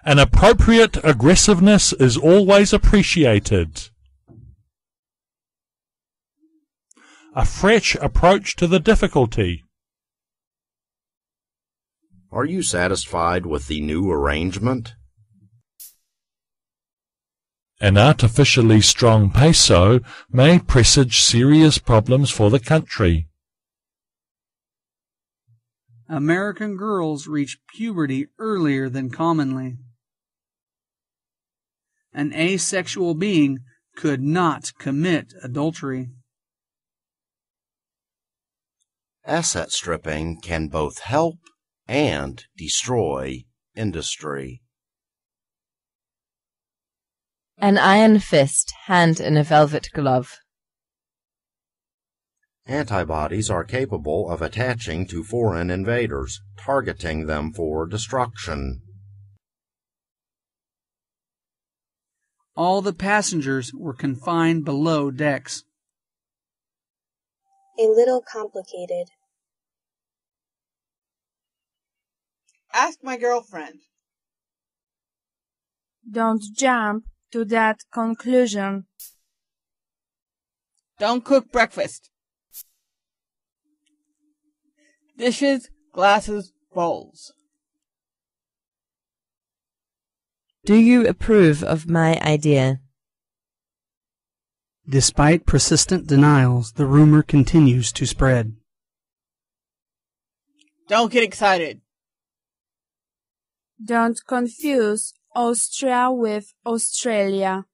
An appropriate aggressiveness is always appreciated. A fresh approach to the difficulty. Are you satisfied with the new arrangement? An artificially strong peso may presage serious problems for the country. American girls reach puberty earlier than commonly. An asexual being could not commit adultery. Asset stripping can both help and destroy industry. An iron fist, hand in a velvet glove. Antibodies are capable of attaching to foreign invaders, targeting them for destruction. All the passengers were confined below decks. A little complicated. Ask my girlfriend. Don't jump to that conclusion. Don't cook breakfast. Dishes, glasses, bowls. Do you approve of my idea? Despite persistent denials, the rumor continues to spread. Don't get excited. Don't confuse Austria with Australia.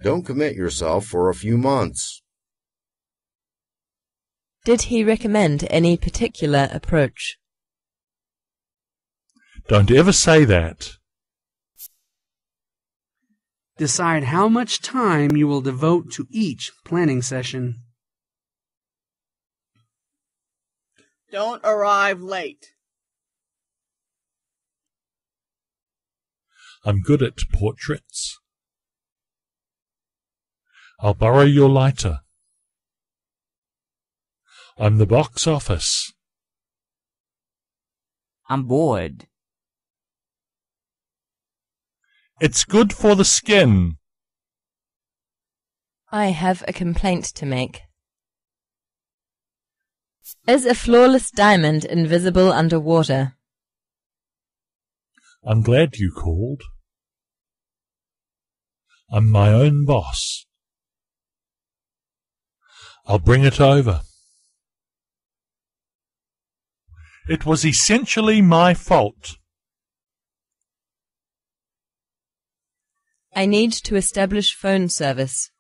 Don't commit yourself for a few months. Did he recommend any particular approach? Don't ever say that. Decide how much time you will devote to each planning session. Don't arrive late. I'm good at portraits. I'll borrow your lighter. I'm the box office. I'm bored. It's good for the skin. I have a complaint to make. Is a flawless diamond invisible underwater? I'm glad you called. I'm my own boss. I'll bring it over. It was essentially my fault. I need to establish phone service.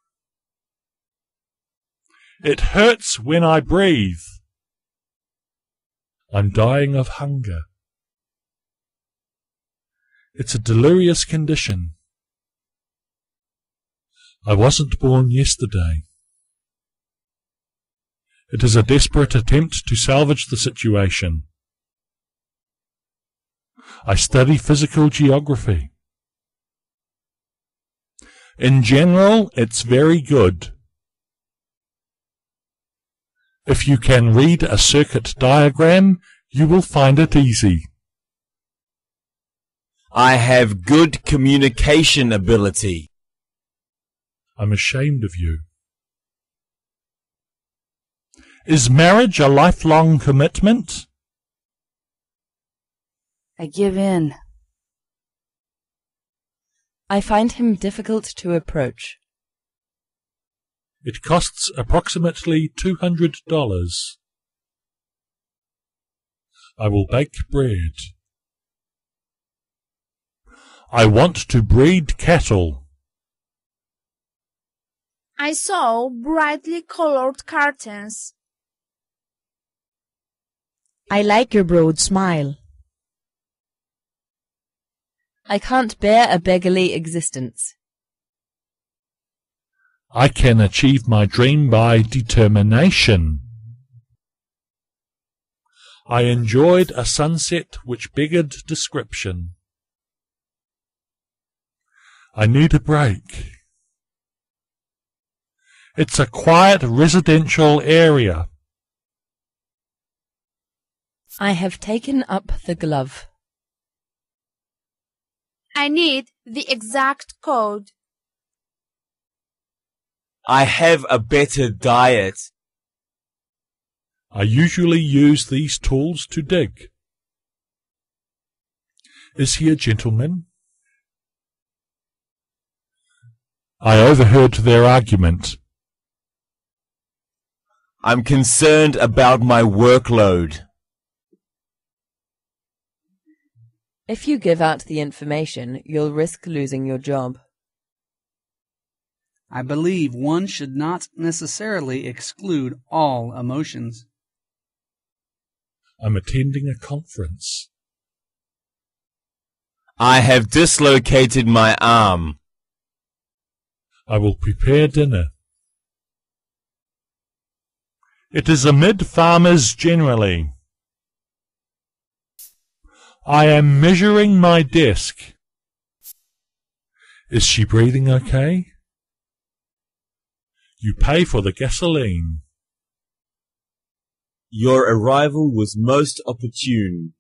It hurts when I breathe. I'm dying of hunger. It's a delirious condition. I wasn't born yesterday. It is a desperate attempt to salvage the situation. I study physical geography. In general, it's very good. If you can read a circuit diagram, you will find it easy. I have good communication ability. I'm ashamed of you. Is marriage a lifelong commitment? I give in. I find him difficult to approach. It costs approximately $200. I will bake bread. I want to breed cattle. I saw brightly colored curtains. I like your broad smile. I can't bear a beggarly existence. I can achieve my dream by determination. I enjoyed a sunset which beggared description. I need a break. It's a quiet residential area. I have taken up the glove. I need the exact code. I have a better diet. I usually use these tools to dig. Is he a gentleman? I overheard their argument. I'm concerned about my workload. If you give out the information, you'll risk losing your job. I believe one should not necessarily exclude all emotions. I'm attending a conference. I have dislocated my arm. I will prepare dinner. It is amid farmers generally. I am measuring my desk. Is she breathing okay? You pay for the gasoline. Your arrival was most opportune.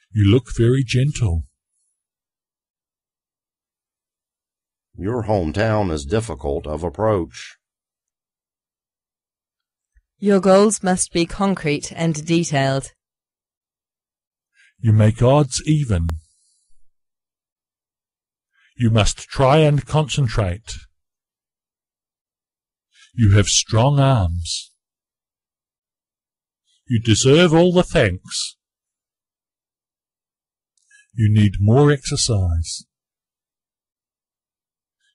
You look very gentle. Your hometown is difficult of approach. Your goals must be concrete and detailed. You make odds even. You must try and concentrate. You have strong arms. You deserve all the thanks. You need more exercise.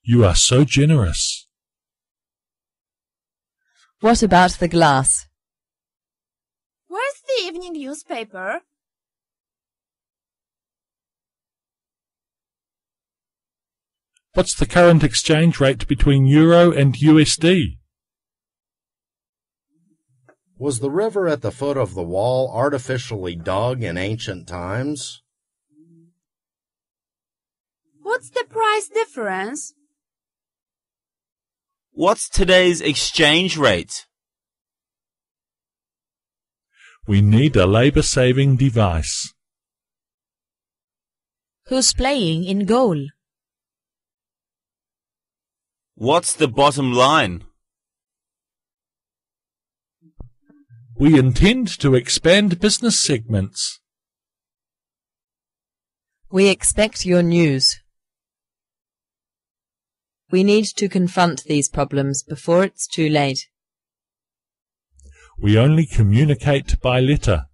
You are so generous. What about the glass? Where's the evening newspaper? What's the current exchange rate between Euro and USD? Was the river at the foot of the wall artificially dug in ancient times? What's the price difference? What's today's exchange rate? We need a labor-saving device. Who's playing in goal? What's the bottom line? We intend to expand business segments. We expect your news. We need to confront these problems before it's too late. We only communicate by letter.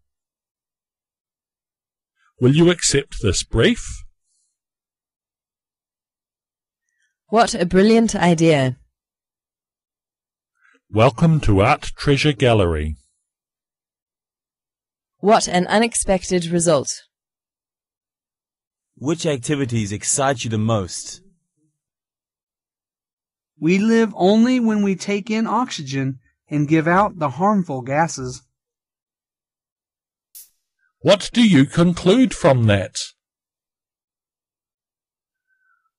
Will you accept this brief? What a brilliant idea. Welcome to Art Treasure Gallery. What an unexpected result. Which activities excite you the most? We live only when we take in oxygen and give out the harmful gases. What do you conclude from that?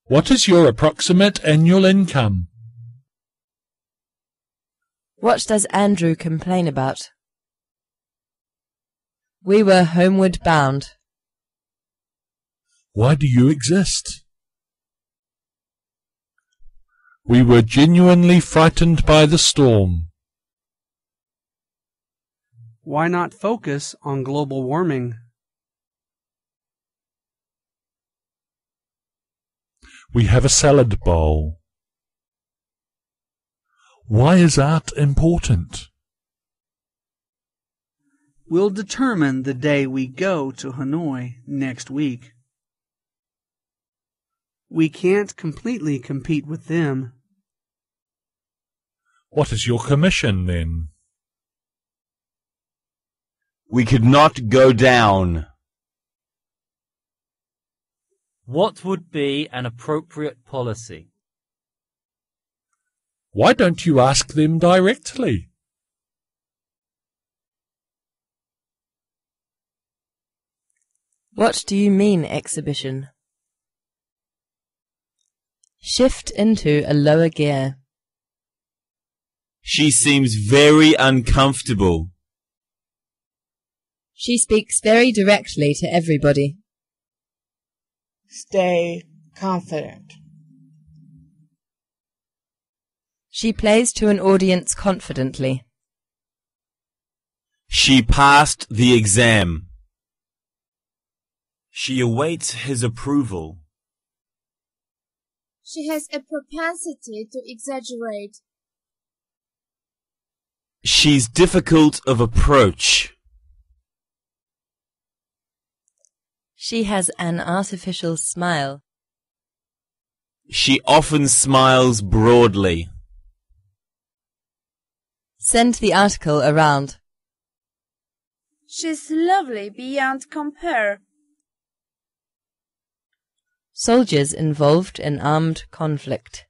What is your approximate annual income? What does Andrew complain about? We were homeward bound. Why do you exist? We were genuinely frightened by the storm. Why not focus on global warming? We have a salad bowl. Why is art important? We'll determine the day we go to Hanoi next week. We can't completely compete with them. What is your commission, then? We could not go down. What would be an appropriate policy? Why don't you ask them directly? What do you mean, exhibition? Shift into a lower gear. She seems very uncomfortable. She speaks very directly to everybody. Stay confident. She plays to an audience confidently. She passed the exam. She awaits his approval. She has a propensity to exaggerate. She's difficult of approach. She has an artificial smile. She often smiles broadly. Send the article around. She's lovely beyond compare. Soldiers involved in armed conflict.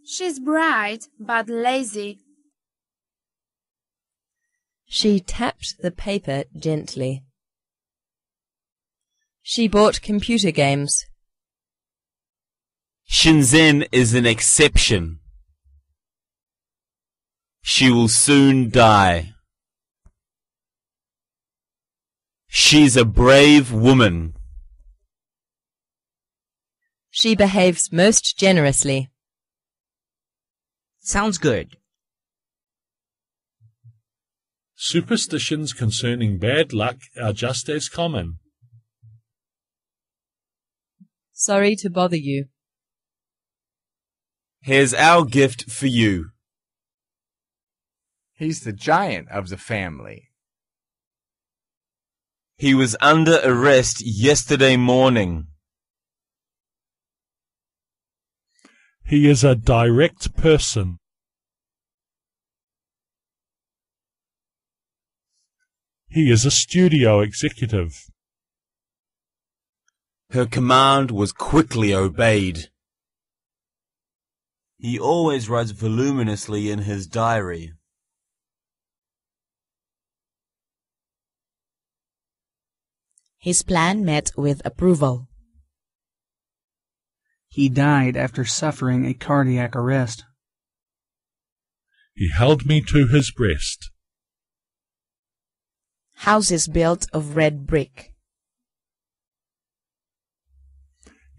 She's bright but lazy. She tapped the paper gently. She bought computer games. Shenzhen is an exception. She will soon die. She's a brave woman. She behaves most generously. Sounds good. Superstitions concerning bad luck are just as common. Sorry to bother you. Here's our gift for you. He's the giant of the family. He was under arrest yesterday morning. He is a direct person. He is a studio executive. Her command was quickly obeyed. He always writes voluminously in his diary. His plan met with approval. He died after suffering a cardiac arrest. He held me to his breast. House is built of red brick.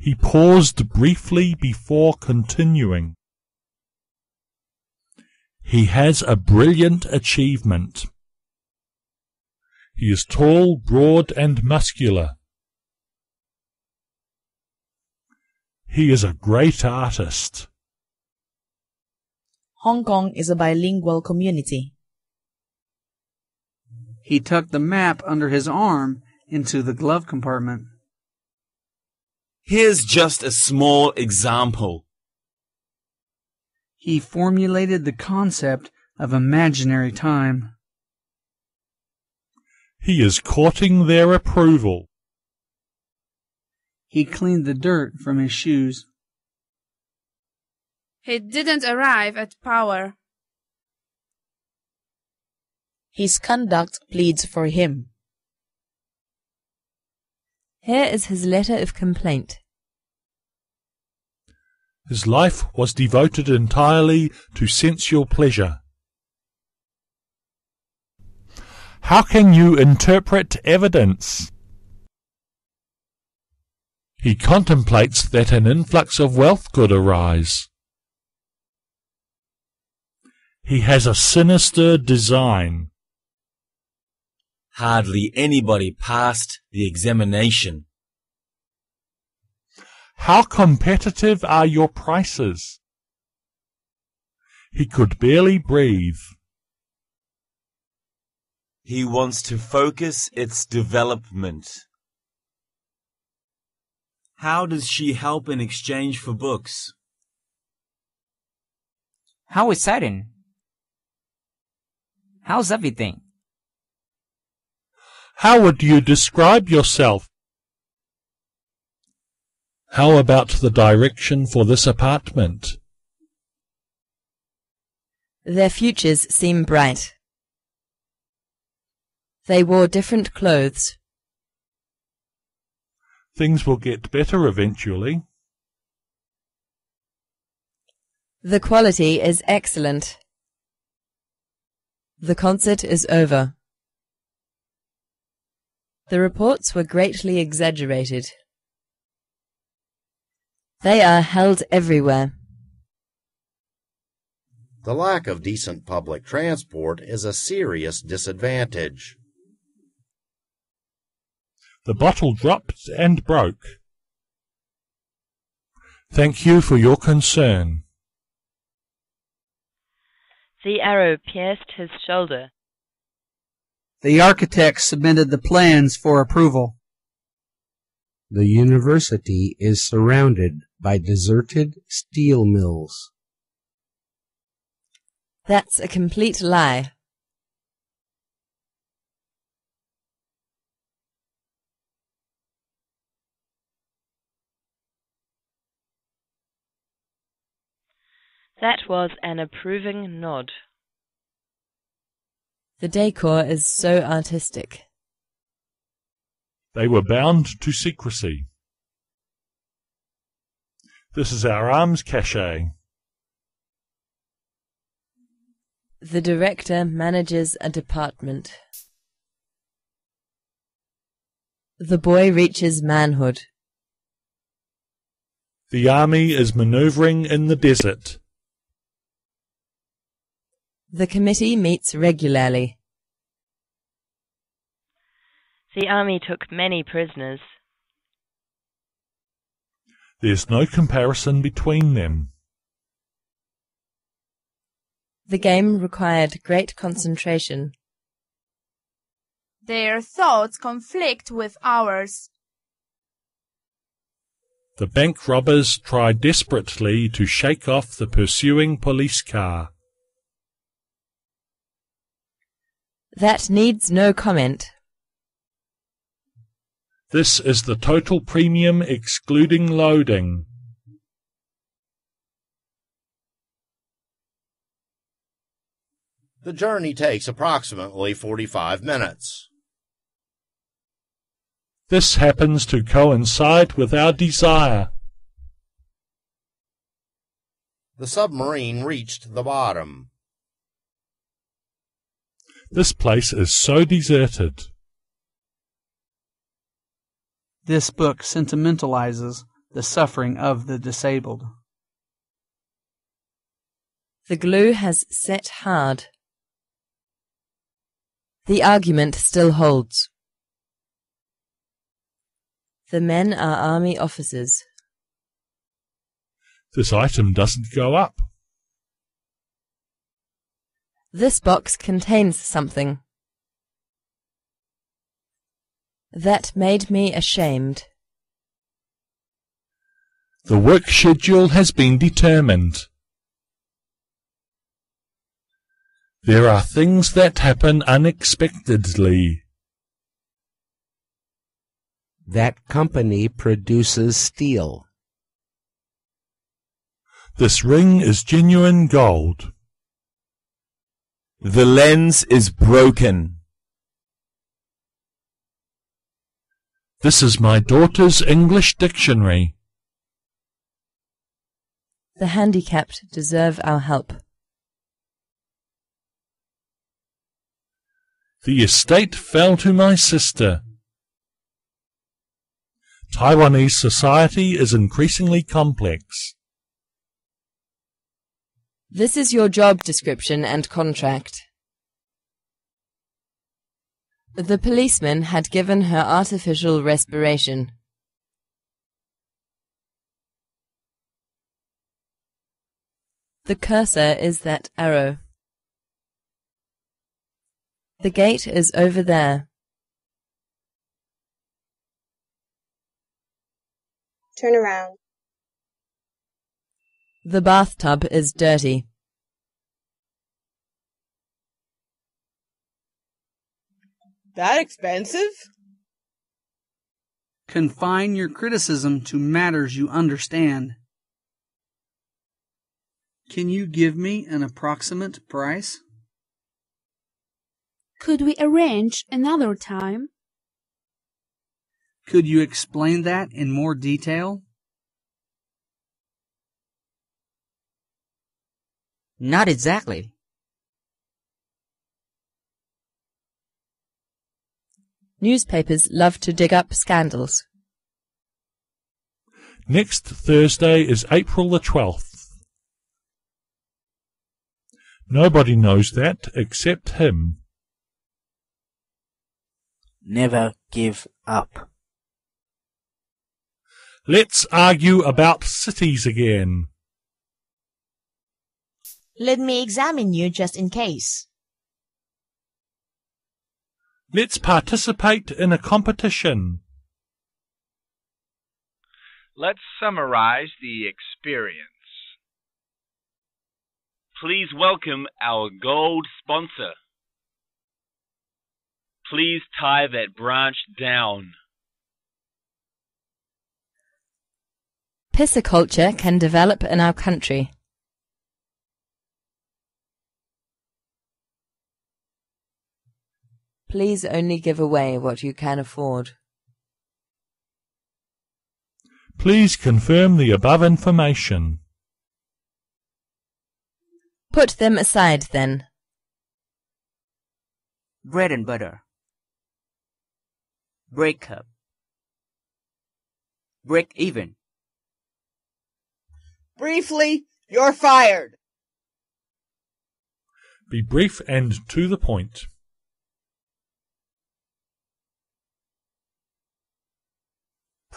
He paused briefly before continuing. He has a brilliant achievement. He is tall, broad, and muscular. He is a great artist. Hong Kong is a bilingual community. He tucked the map under his arm into the glove compartment. Here's just a small example. He formulated the concept of imaginary time. He is courting their approval. He cleaned the dirt from his shoes. He didn't arrive at power. His conduct pleads for him. Here is his letter of complaint. His life was devoted entirely to sensual pleasure. How can you interpret evidence? He contemplates that an influx of wealth could arise. He has a sinister design. Hardly anybody passed the examination. How competitive are your prices? He could barely breathe. He wants to focus its development. How does she help in exchange for books? How exciting. How's everything? How would you describe yourself? How about the direction for this apartment? Their futures seem bright. They wore different clothes. Things will get better eventually. The quality is excellent. The concert is over. The reports were greatly exaggerated. They are held everywhere. The lack of decent public transport is a serious disadvantage. The bottle dropped and broke. Thank you for your concern. The arrow pierced his shoulder. The architect submitted the plans for approval. The university is surrounded by deserted steel mills. That's a complete lie. That was an approving nod. The decor is so artistic. They were bound to secrecy. This is our arms cache. The director manages a department. The boy reaches manhood. The army is maneuvering in the desert. The committee meets regularly. The army took many prisoners. There's no comparison between them. The game required great concentration. Their thoughts conflict with ours. The bank robbers try desperately to shake off the pursuing police car. That needs no comment. This is the total premium excluding loading. The journey takes approximately 45 minutes. This happens to coincide with our desire. The submarine reached the bottom. This place is so deserted. This book sentimentalizes the suffering of the disabled. The glue has set hard. The argument still holds. The men are army officers. This item doesn't go up. This box contains something. That made me ashamed. The work schedule has been determined. There are things that happen unexpectedly. That company produces steel. This ring is genuine gold. The lens is broken. This is my daughter's English dictionary. The handicapped deserve our help. The estate fell to my sister. Taiwanese society is increasingly complex. This is your job description and contract. The policeman had given her artificial respiration. The cursor is that arrow. The gate is over there. Turn around. The bathtub is dirty. That expensive? Confine your criticism to matters you understand. Can you give me an approximate price? Could we arrange another time? Could you explain that in more detail? Not exactly. Newspapers love to dig up scandals. Next Thursday is April the 12th. Nobody knows that except him. Never give up. Let's argue about cities again. Let me examine you just in case. Let's participate in a competition. Let's summarize the experience. Please welcome our gold sponsor. Please tie that branch down. Pisciculture can develop in our country. Please only give away what you can afford. Please confirm the above information. Put them aside then. Bread and butter. Break up. Break even. Briefly, you're fired. Be brief and to the point.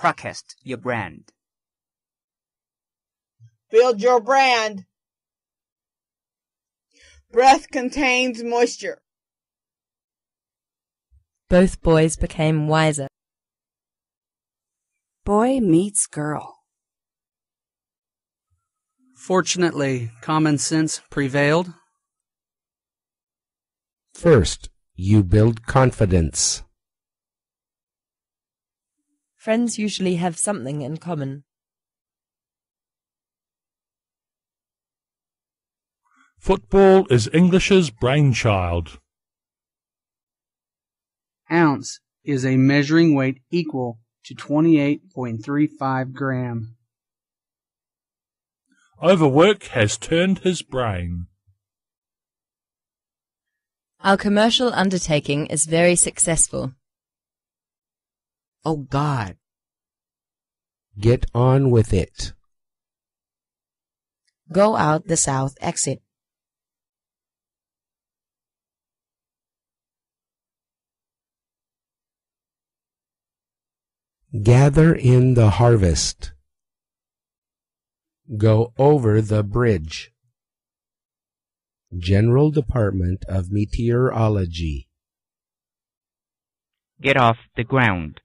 Broadcast your brand. Build your brand. Breath contains moisture. Both boys became wiser. Boy meets girl. Fortunately, common sense prevailed. First, you build confidence. Friends usually have something in common. Football is English's brainchild. Ounce is a measuring weight equal to 28.35 gram. Overwork has turned his brain. Our commercial undertaking is very successful. Oh God. Get on with it. Go out the south exit. Gather in the harvest. Go over the bridge. General Department of Meteorology. Get off the ground.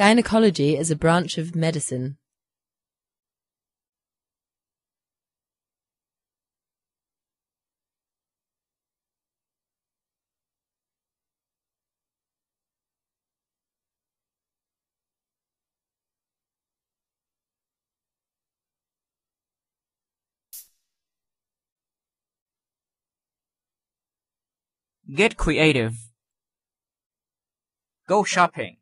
Gynecology is a branch of medicine. Get creative. Go shopping.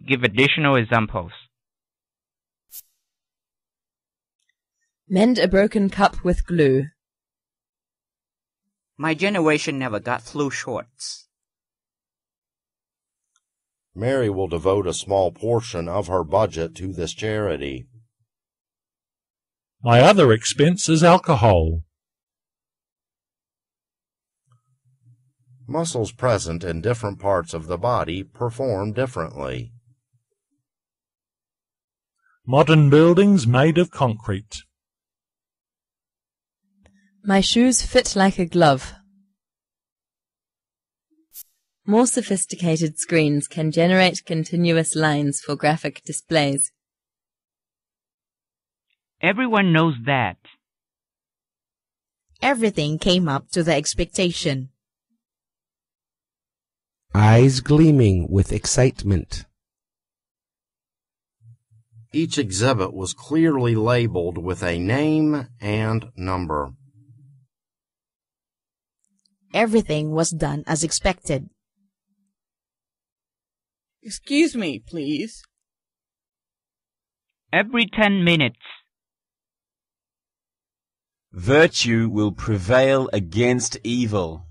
Give additional examples. Mend a broken cup with glue. My generation never got flu shorts. Mary will devote a small portion of her budget to this charity. My other expense is alcohol. Muscles present in different parts of the body perform differently. Modern buildings made of concrete. My shoes fit like a glove. More sophisticated screens can generate continuous lines for graphic displays. Everyone knows that. Everything came up to the expectation. Eyes gleaming with excitement. Each exhibit was clearly labeled with a name and number. Everything was done as expected. Excuse me, please. Every 10 minutes. Virtue will prevail against evil.